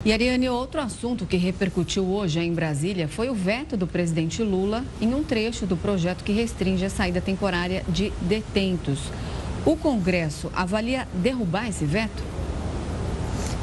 E, Ariane, outro assunto que repercutiu hoje em Brasília foi o veto do presidente Lula em um trecho do projeto que restringe a saída temporária de detentos. O Congresso avalia derrubar esse veto?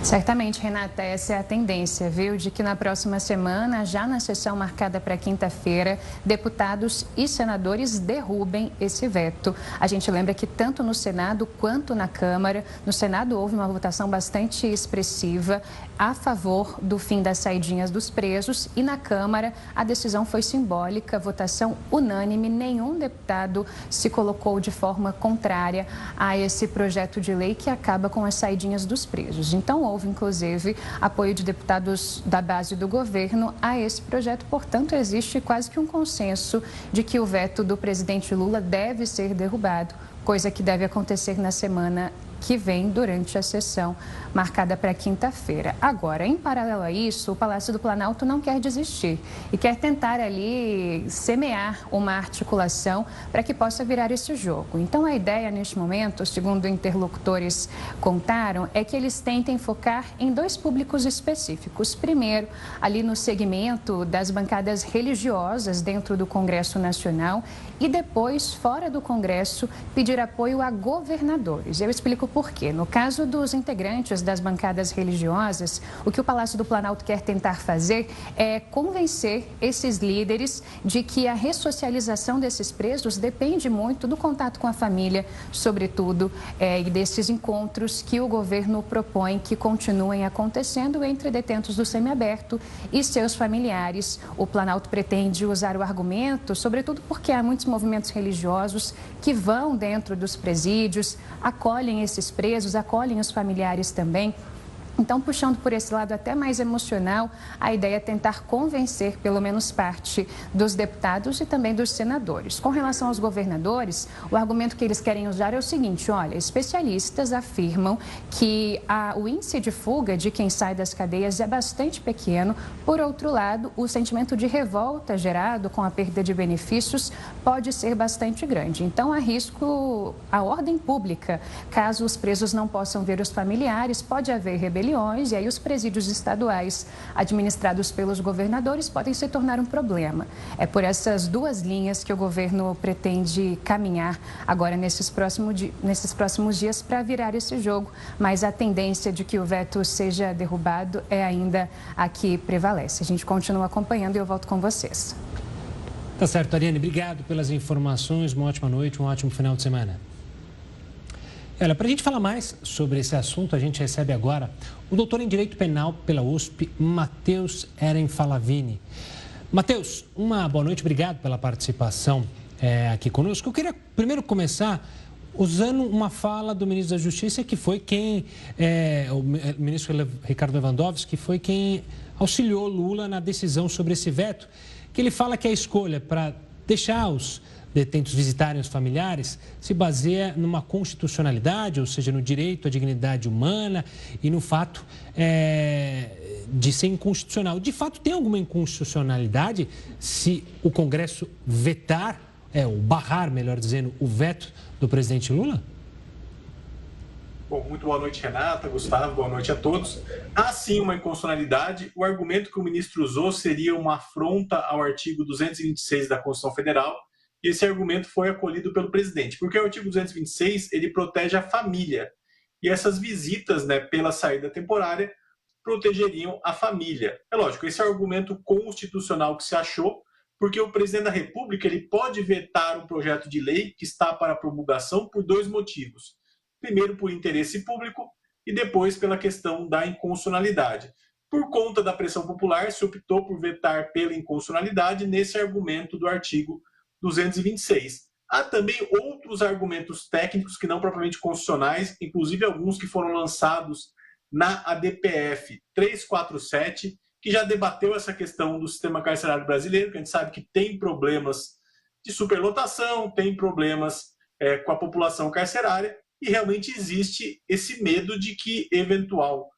Certamente, Renata, essa é a tendência, viu? De que na próxima semana, já na sessão marcada para quinta-feira, deputados e senadores derrubem esse veto. A gente lembra que tanto no Senado quanto na Câmara, no Senado houve uma votação bastante expressiva a favor do fim das saidinhas dos presos e na Câmara a decisão foi simbólica, votação unânime, nenhum deputado se colocou de forma contrária a esse projeto de lei que acaba com as saidinhas dos presos. Então, houve, inclusive, apoio de deputados da base do governo a esse projeto. Portanto, existe quase que um consenso de que o veto do presidente Lula deve ser derrubado, coisa que deve acontecer na semana que vem durante a sessão marcada para quinta-feira. Agora, em paralelo a isso, o Palácio do Planalto não quer desistir e quer tentar ali semear uma articulação para que possa virar esse jogo. Então, a ideia neste momento, segundo interlocutores contaram, é que eles tentem focar em dois públicos específicos. Primeiro, ali no segmento das bancadas religiosas dentro do Congresso Nacional e depois, fora do Congresso, pedir apoio a governadores. Eu explico por quê. No caso dos integrantes das bancadas religiosas, o que o Palácio do Planalto quer tentar fazer é convencer esses líderes de que a ressocialização desses presos depende muito do contato com a família, sobretudo, e desses encontros que o governo propõe que continuem acontecendo entre detentos do semiaberto e seus familiares. O Planalto pretende usar o argumento, sobretudo porque há muitos movimentos religiosos que vão dentro dos presídios, acolhem esses presos, acolhem os familiares também. Então, puxando por esse lado até mais emocional, a ideia é tentar convencer pelo menos parte dos deputados e também dos senadores. Com relação aos governadores, o argumento que eles querem usar é o seguinte: olha, especialistas afirmam que o índice de fuga de quem sai das cadeias é bastante pequeno. Por outro lado, o sentimento de revolta gerado com a perda de benefícios pode ser bastante grande. Então, há risco à ordem pública. Caso os presos não possam ver os familiares, pode haver rebelião. E aí os presídios estaduais administrados pelos governadores podem se tornar um problema. É por essas duas linhas que o governo pretende caminhar agora nesses próximos dias para virar esse jogo, mas a tendência de que o veto seja derrubado é ainda a que prevalece. A gente continua acompanhando e eu volto com vocês. Tá certo, Ariane, obrigado pelas informações, uma ótima noite, um ótimo final de semana. Olha, para a gente falar mais sobre esse assunto, a gente recebe agora o doutor em Direito Penal pela USP, Matheus Erenfalavini. Matheus, uma boa noite, obrigado pela participação aqui conosco. Eu queria primeiro começar usando uma fala do ministro da Justiça, que foi o ministro Ricardo Lewandowski, que foi quem auxiliou Lula na decisão sobre esse veto, que ele fala que a escolha para deixar os detentos visitarem os familiares se baseia numa constitucionalidade, ou seja, no direito à dignidade humana e no fato de ser inconstitucional. De fato, tem alguma inconstitucionalidade se o Congresso vetar, ou barrar, melhor dizendo, o veto do presidente Lula? Bom, muito boa noite, Renata, Gustavo, boa noite a todos. Há sim uma inconstitucionalidade. O argumento que o ministro usou seria uma afronta ao artigo 226 da Constituição Federal, e esse argumento foi acolhido pelo presidente, porque o artigo 226 ele protege a família, e essas visitas, pela saída temporária, protegeriam a família. É lógico, esse é o argumento constitucional que se achou, porque o presidente da República ele pode vetar um projeto de lei que está para promulgação por dois motivos. Primeiro, por interesse público, e depois pela questão da inconstitucionalidade. Por conta da pressão popular, se optou por vetar pela inconstitucionalidade nesse argumento do artigo 226. Há também outros argumentos técnicos que não propriamente constitucionais, inclusive alguns que foram lançados na ADPF 347, que já debateu essa questão do sistema carcerário brasileiro, que a gente sabe que tem problemas de superlotação, tem problemas com a população carcerária, e realmente existe esse medo de que eventual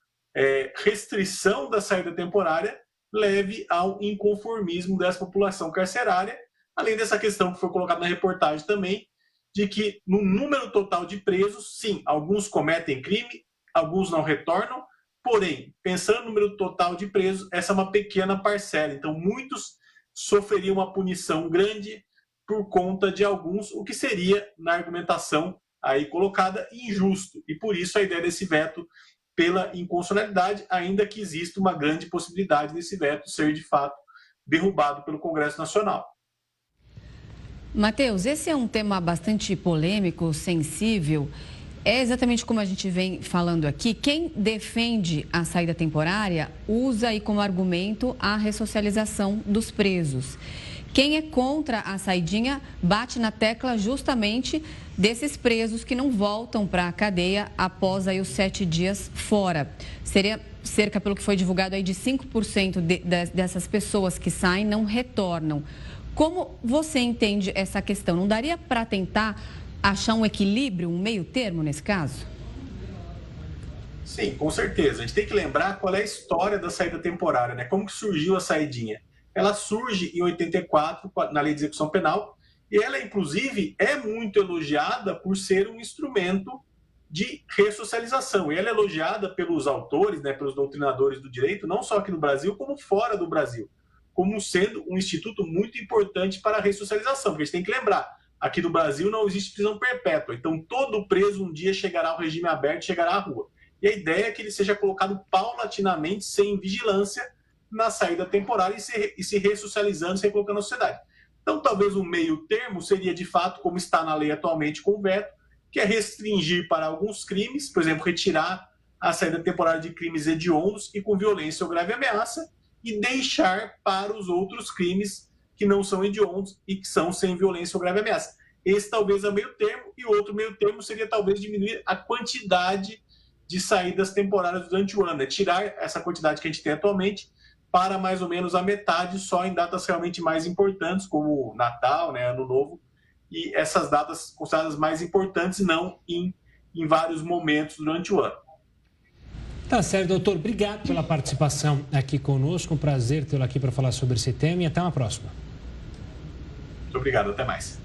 restrição da saída temporária leve ao inconformismo dessa população carcerária, além dessa questão que foi colocada na reportagem também, de que no número total de presos, sim, alguns cometem crime, alguns não retornam, Porém, pensando no número total de presos, essa é uma pequena parcela. Então, muitos sofreriam uma punição grande por conta de alguns, o que seria, na argumentação aí colocada, injusto. E por isso a ideia desse veto pela inconstitucionalidade, ainda que exista uma grande possibilidade desse veto ser, de fato, derrubado pelo Congresso Nacional. Matheus, esse é um tema bastante polêmico, sensível. É exatamente como a gente vem falando aqui. Quem defende a saída temporária usa aí como argumento a ressocialização dos presos. Quem é contra a saidinha bate na tecla justamente desses presos que não voltam para a cadeia após aí os 7 dias fora. Seria cerca, pelo que foi divulgado, aí de 5% dessas pessoas que saem não retornam. Como você entende essa questão? Não daria para tentar achar um equilíbrio, um meio termo nesse caso? Sim, com certeza. A gente tem que lembrar qual é a história da saída temporária, né? Como que surgiu a saidinha? Ela surge em 84, na Lei de Execução Penal, e ela, inclusive, é muito elogiada por ser um instrumento de ressocialização. E ela é elogiada pelos autores, né, pelos doutrinadores do direito, não só aqui no Brasil, como fora do Brasil, como sendo um instituto muito importante para a ressocialização. Porque a gente tem que lembrar, aqui no Brasil não existe prisão perpétua, então todo preso um dia chegará ao regime aberto, chegará à rua. E a ideia é que ele seja colocado paulatinamente, sem vigilância, na saída temporária e se ressocializando, se colocando na sociedade. Então, talvez um meio termo seria, de fato, como está na lei atualmente com o veto, que é restringir para alguns crimes, por exemplo, retirar a saída temporária de crimes hediondos e com violência ou grave ameaça, e deixar para os outros crimes que não são hediondos e que são sem violência ou grave ameaça. Esse talvez é o meio termo, e outro meio termo seria talvez diminuir a quantidade de saídas temporárias durante o ano, né? Tirar essa quantidade que a gente tem atualmente para mais ou menos a metade só em datas realmente mais importantes, como Natal, né, Ano Novo, e essas datas consideradas mais importantes, não em vários momentos durante o ano. Tá certo, doutor. Obrigado pela participação aqui conosco. Um prazer tê-lo aqui para falar sobre esse tema e até uma próxima. Muito obrigado, até mais.